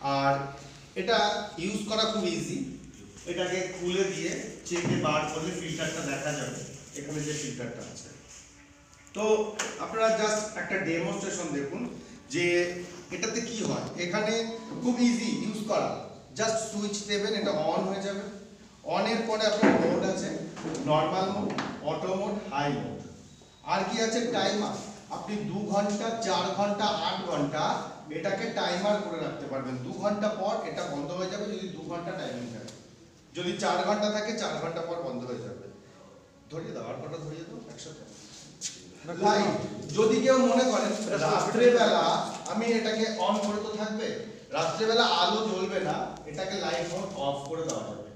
আর এটা ইউজ করা খুব ইজি। এটাকে খুলে দিয়ে চেপে বার করলে ফিল্টারটা দেখা যাবে, এখানে যে ফিল্টারটা আছে। তো আপনারা জাস্ট একটা ডেমনস্ট্রেশন দেখুন যে এটাতে কি হয়। এখানে খুব ইজি ইউজ করা, জাস্ট সুইচ দেবেন, এটা অন হয়ে যাবে। অনের পরে আপনার মোড আছে, normal mode, auto mode, high mode. আর কি আছে, টাইমার। আপনি 2 ঘন্টা, 4 ঘন্টা, 8 ঘন্টা এটাকে টাইমার করে রাখতে পারবেন। 2 ঘন্টা পর এটা বন্ধ হয়ে যাবে যদি 2 ঘন্টা টাইমিং থাকে। যদি 4 ঘন্টা থাকে 4 ঘন্টা পর বন্ধ হয়ে যাবে। ধরিয়ে দাও, আর কটা ধরিয়ে দাও একসাথে। লাইট, যদি কেউ মনে করেন রাত্রেবেলা আমি এটাকে অন করে তো থাকবে, রাত্রেবেলা আলো জ্বলবে না, এটাকে লাইট মোড অফ করে দেওয়া যাবে,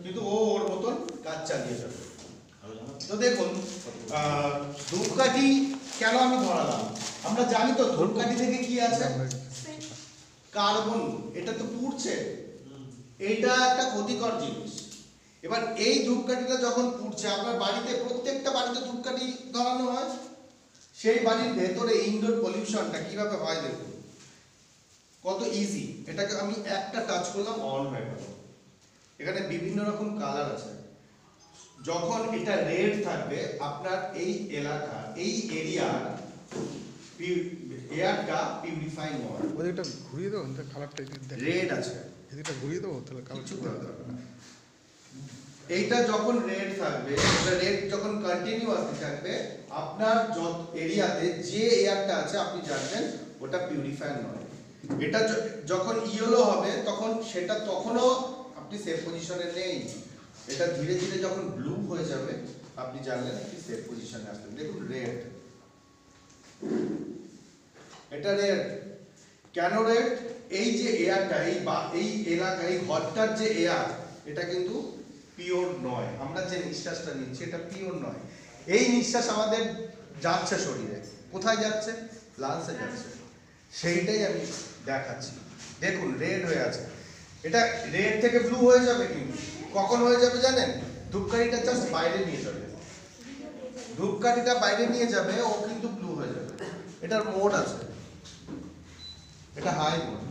কিন্তু ও ওর মতন কাজ চালিয়ে যাবে। তো দেখুন ধূপকাঠি কেন আমি ধরালাম, আমরা জানি তো ধূপকাঠি থেকে কি আছে, কার্বন, এটা তো পুড়ছে, এইটা একটা ক্ষতিকর জিনিস। এবার এই ধূপকাঠিটা যখন পুড়ছে, আপনার বাড়িতে প্রত্যেকটা বাড়িতে ধূপকাঠি ধরানো হয়, সেই বাড়ির ভেতরে ইনডোর পলিউশনটা কিভাবে হয় দেখুন, কত ইজি। এটাকে আমি একটা টাচ করলাম, অন হয়ে গেল। এখানে বিভিন্ন রকম কালার আছে। যখন এটা রেড থাকবে, আপনার এই এলাকা, এই এরিয়ার এয়ারটা পিউরিফাই হয়। ওদিকটা ঘুরিয়ে দাও, তাহলে কালারটা রেড আছে, এদিকটা ঘুরিয়ে দাও, তাহলে কালারটা এইটা যখন রেড থাকবে, এটা রেড যখন কন্টিনিউয়াসলি থাকবে, আপনার যত এরিয়াতে যে এয়ারটা আছে আপনি জানবেন ওটা পিউরিফায়ার নয়। এটা যখন ইয়েলো হবে তখন সেটা তখনও আপনি সেফ পজিশনে নেই। এটা ধীরে ধীরে যখন ব্লু হয়ে যাবে আপনি জানলেন আপনি সেফ পজিশনে আসবেন। দেখুন রেড, এটা রেড কেন রেড? এই যে এয়ারটা, এই এলাকা, এই ঘরটার যে এয়ার, এটা কিন্তু পিওর নয়। আমরা যে নিঃশ্বাসটা নিচ্ছি এটা পিওর নয়। এই নিঃশ্বাস আমাদের যাচ্ছে শরীরে, কোথায় যাচ্ছে? লাংসে যাচ্ছে। সেইটাই আমি দেখাচ্ছি। দেখুন রেড হয়ে আছে, এটা রেড থেকে ব্লু হয়ে যাবে। কিন্তু কখন হয়ে যাবে জানেন? ধূপকাঠিটা জাস্ট বাইরে নিয়ে যাবে, ধূপকাঠিটা বাইরে নিয়ে যাবে, ও কিন্তু ব্লু হয়ে যাবে। এটার মোড আছে, এটা হাই মোড,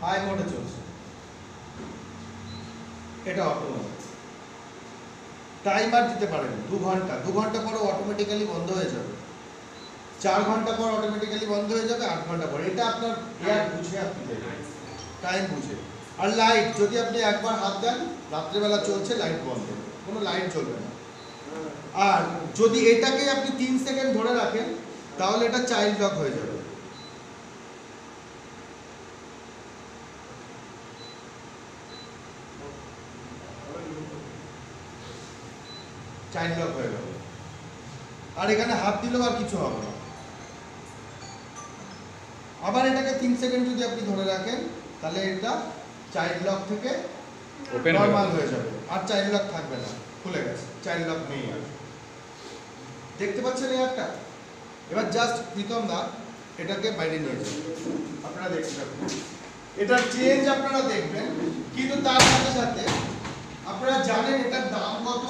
হাই মোডে চলছে। এটা অটো মোড। টাইমার দিতে পারেন 2 ঘন্টা, 2 ঘন্টা পরে অটোমেটিক্যালি বন্ধ হয়ে যাবে, 4 ঘন্টা পর অটোমেটিক্যালি বন্ধ হয়ে যাবে, 8 ঘন্টা পর। এটা আপনার এয়ার বুঝে আপনি দেবেন, টাইম বুঝে। আর লাইট, যদি আপনি একবার হাত দেন, রাত্রেবেলা চলছে, লাইট বন্ধ, কোনো লাইট জ্বলবে না। আর যদি এটাকে আপনি 3 সেকেন্ড ধরে রাখেন, তাহলে এটা চাইল্ড লক হয়ে যাবে। চাইল্ড লক হয়ে গেল। আর এখানে হাত দিলেও আর কিছু হবে না। আবার এটাকে 3 সেকেন্ড যদি আপনি ধরে রাখেন, তাহলে এটা চাইল্ড লক থেকে নরমাল হয়ে যাবে, আর চাইল্ড লক থাকবে না, খুলে গেছে, চাইল্ড লক নেই আর। দেখতে পাচ্ছেন এয়ারটা? এবার জাস্ট প্রীতম দা এটাকে বাইরে নিয়ে যাবেন, আপনারা দেখতে পাবেন এটার চেঞ্জ আপনারা দেখবেন। কিন্তু তার সাথে সাথে আপনারা জানেন এটার দাম কত?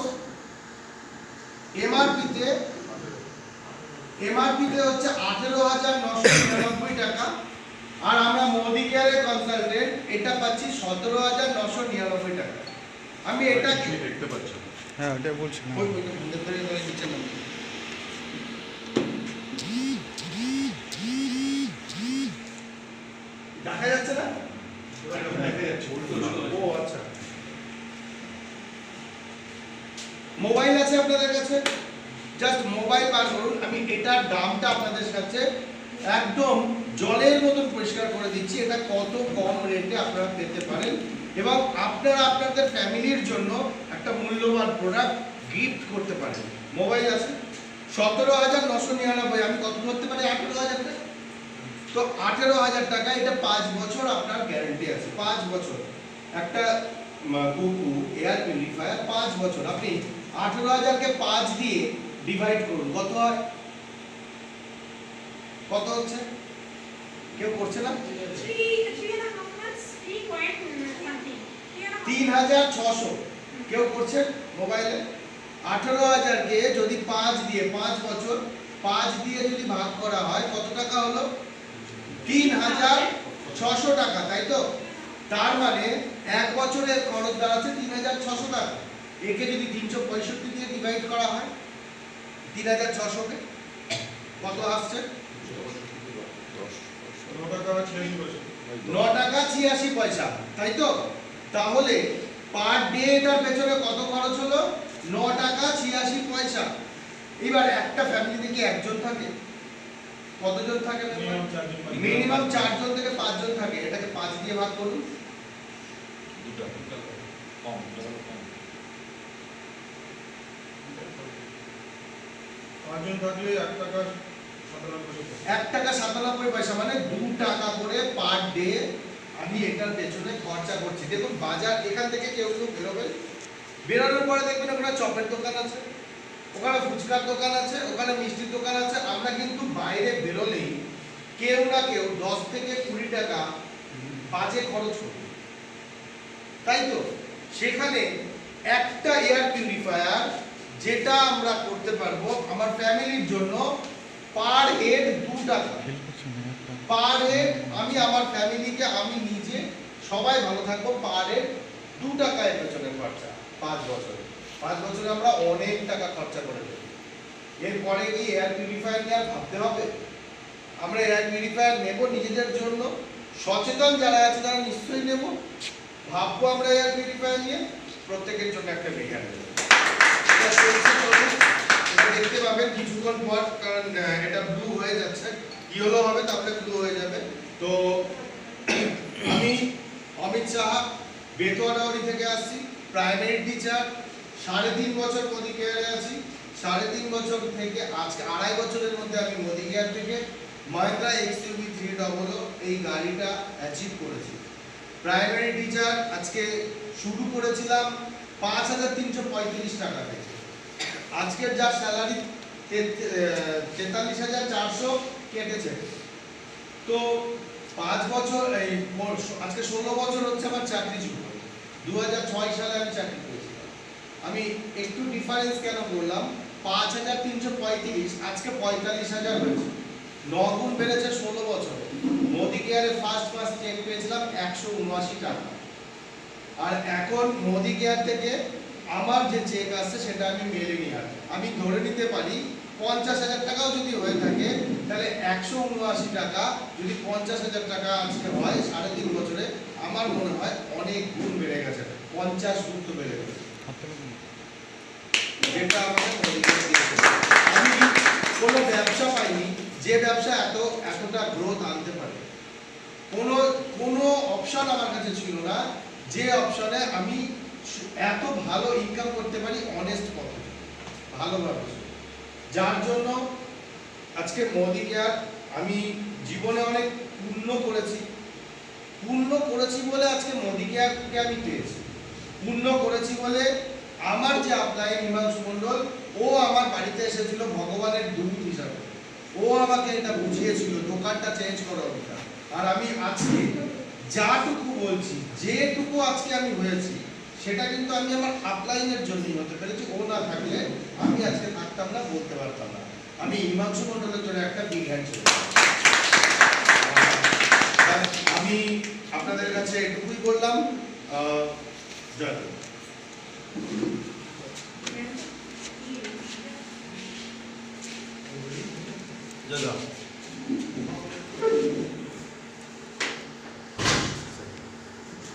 এমআরপিতে হচ্ছে 18,999 টাকা। আর আমরা মোদি কেয়ারের কনসালটেন্ট এটা পাচ্ছি 17,999 টাকা। আমি এটা দেখতে পাচ্ছি, হ্যাঁ ওটা বলছি না। দেখা যাচ্ছে না? ও আচ্ছা, মোবাইল আছে আপনাদের কাছে, জাস্ট মোবাইল বার করুন। আমি এটার দামটা আপনাদের কাছে একদম জলের মতন পরিষ্কার করে দিচ্ছি, এটা কত কম রেটে আপনারা পেতে পারেন এবং আপনারা আপনাদের ফ্যামিলির জন্য একটা মূল্যবান প্রোডাক্ট গিফট করতে পারেন। মোবাইল আছে 17,999, আমি কত ধরতে পারি? 18,000 টাকা। তো 18,000 টাকা, এটা 5 বছর আপনার গ্যারান্টি আছে, 5 বছর। একটা কুকু এয়ার পিউরিফায়ার 5 বছর। আপনি 18,000 কে 5 দিয়ে ডিভাইড করুন, কত হয়? কত হচ্ছে? কেউ করছে না? 3,600। কেউ করছে মোবাইলে? 18,000 কে যদি 5 দিয়ে, 5 বছর 5 দিয়ে যদি ভাগ করা হয়, কত টাকা হলো? 3,000 600 টাকা, তাই তো? তার মানে এক বছরের খরচ দাঁড়াচ্ছে 3600 টাকা। একে যদি 365 দিয়ে ডিভাইড করা হয় 3600 কে কত আসছে? 9 টাকা 86 পয়সা, তাই তো? তাহলে পার ডে এটার পেছনে কত খরচ হলো? 9 টাকা 86 পয়সা। এবার একটা ফ্যামিলিতে কি একজন থাকে? কতজন থাকে? মিনিমাম 4 জন থেকে 5 জন থাকে। এটাকে 5 দিয়ে ভাগ করুন। এক টাকা 97 পয়সা, মানে 2 টাকা করে পার ডে আমি এটার পেছনে খরচা করছি। দেখুন বাজার এখান থেকে কেউ বেরোবে, বেরোনোর পরে দেখবেন ওখানে চপের দোকান আছে, ওখানে ফুচকার দোকান আছে, ওখানে মিষ্টির দোকান আছে। আমরা কিন্তু বাইরে বেরোলেই কেউ না কেউ 10 থেকে 20 টাকা বাজে খরচ করি, তাই তো? সেখানে একটা এয়ার পিউরিফায়ার যেটা আমরা করতে পারবো আমার ফ্যামিলির জন্য পার হেড 2 টাকা। পার হেড আমি আমার ফ্যামিলিকে, আমি নিজে সবাই ভালো থাকবো, পার হেড 2 টাকা এর পেছনে খরচা 5 বছরে। 5 বছরে আমরা অনেক টাকা খরচা করে দেব। এরপরে কি এয়ার পিউরিফায়ার নিয়ে আর ভাবতে হবে? আমরা এয়ার পিউরিফায়ার নেব নিজেদের জন্য, সচেতন যারা আছে তারা নিশ্চয়ই নেব, ভাববো আমরা এয়ার পিউরিফায়ার নিয়ে, প্রত্যেকের জন্য একটা মেগার নেব। এটা দেখতে পাবেন কিছুক্ষণ পর, কারণ এটা ব্লু হয়ে যাচ্ছে, ইয়েলো হবে তারপরে ব্লু হয়ে যাবে। তো আমি অমিত সাহা, বেতোয়াডাউরি থেকে আসছি, প্রাইমারি টিচার, 3.5 বছর মোদি কেয়ারে আছি। 3.5 বছর থেকে আজকে 2.5 বছরের মধ্যে আমি মোদি কেয়ার থেকে মহিন্দ্রা XUV 300 এই গাড়িটা অ্যাচিভ করেছি। প্রাইমারি টিচার আজকে শুরু করেছিলাম 5335 টাকা থেকে। আজকের যা স্যালারি 43,400 কেটেছে। তো 5 বছর এই আজকে 16 বছর হচ্ছে আমার চাকরি শুরু। 2006 সালে আমি চাকরি করেছিলাম। আমি একটু ডিফারেন্স কেন বললাম? 5335 আজকে 45,000 হয়েছে, 9 গুণ বেড়েছে 16 বছরে। মোদি কেয়ারে ফার্স্ট মাস চেক পেয়েছিলাম 179 টাকা, আর এখন মোদি কেয়ার থেকে আমার যে চেক আসছে সেটা আমি মেলে নিয়ে আসি। আমি ধরে নিতে পারি 50,000 টাকাও যদি হয়ে থাকে, তাহলে 179 টাকা যদি 50,000 টাকা আজকে হয় 3.5 বছরে, আমার মনে হয় অনেক গুণ বেড়ে গেছে, 50 গুণ তো বেড়ে গেছে। যেটা আমাকে মোদি কেয়ার দিয়েছে। আমি কোনো ব্যবসা পাইনি যে ব্যবসা এতটা গ্রোথ আনতে পারে। কোনো অপশন আমার কাছে ছিল না যে অপশনে আমি এত ভালো ইনকাম করতে পারি অনেস্ট পদ্ধতি, ভালোভাবে। যার জন্য আজকে মোদি কেয়ার আমি জীবনে অনেক পূর্ণ করেছি বলে আজকে মোদি কেয়ারকে আমি পেয়েছি। পূর্ণ করেছি বলে আমার যে আপলাইন হিমাংশু মণ্ডল, ও আমার বাড়িতে এসেছিল ভগবানের দূত হিসাবে। ও আমাকে এটা বুঝিয়েছিল দোকানটা চেঞ্জ করার কথা। আর আমি আজকে যাটুকু বলছি, যেটুকু আজকে আমি হয়েছি, সেটা কিন্তু আমি আমার আপলাইনের জন্যই হতে পেরেছি। ও না থাকলে আমি আজকে থাকতাম না, বলতে পারতাম না। আমি হিমাংশু মণ্ডলের জন্য একটা বিগ হ্যান্ড ছিল। আমি আপনাদের কাছে এটুকুই বললাম। জয় হিন্দ।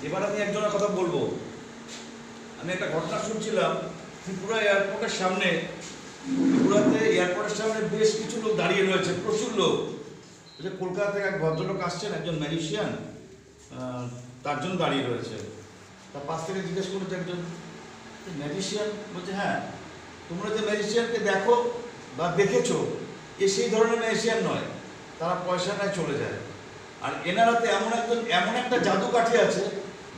এবার আমি একজনের কথা বলবো। আমি একটা ঘটনা শুনছিলাম ত্রিপুরা এয়ারপোর্টের সামনে। ত্রিপুরাতে এয়ারপোর্টের সামনে বেশ কিছু লোক দাঁড়িয়ে রয়েছে, প্রচুর লোক। যে কলকাতা থেকে এক ভদ্রলোক আসছেন, একজন ম্যাজিশিয়ান, তার জন্য দাঁড়িয়ে রয়েছে। তার পাশ থেকে জিজ্ঞেস করেছে একজন, ম্যাজিশিয়ান? বলছে হ্যাঁ। তোমরা যে ম্যাজিশিয়ানকে দেখো বা দেখেছো, এ সেই ধরনের ম্যাজিশিয়ান নয়, তারা পয়সা নেয় চলে যায়। আর এনারাতে এমন একটা জাদুকাঠি আছে,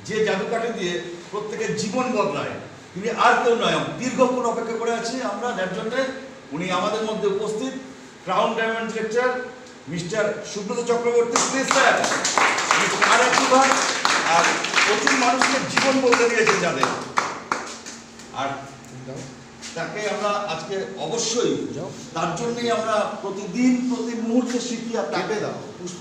যে জাদুকাঠি দিয়ে প্রত্যেকের জীবন বদলায়। তিনি আর কেউ নয়, দীর্ঘক্ষণ অপেক্ষা করে আছি আমরা যার জন্যে। উনি আমাদের মধ্যে উপস্থিত, crown diamond director mister Subrata Chakraborty. Please sir. আর প্রচুর মানুষের জীবন বদলে দিয়েছে যাদের। আর তাকে আমরা আজকে অবশ্যই, তার জন্যই আমরা প্রতিদিন প্রতি মুহূর্তে শিখি। আর তাকে পুষ্প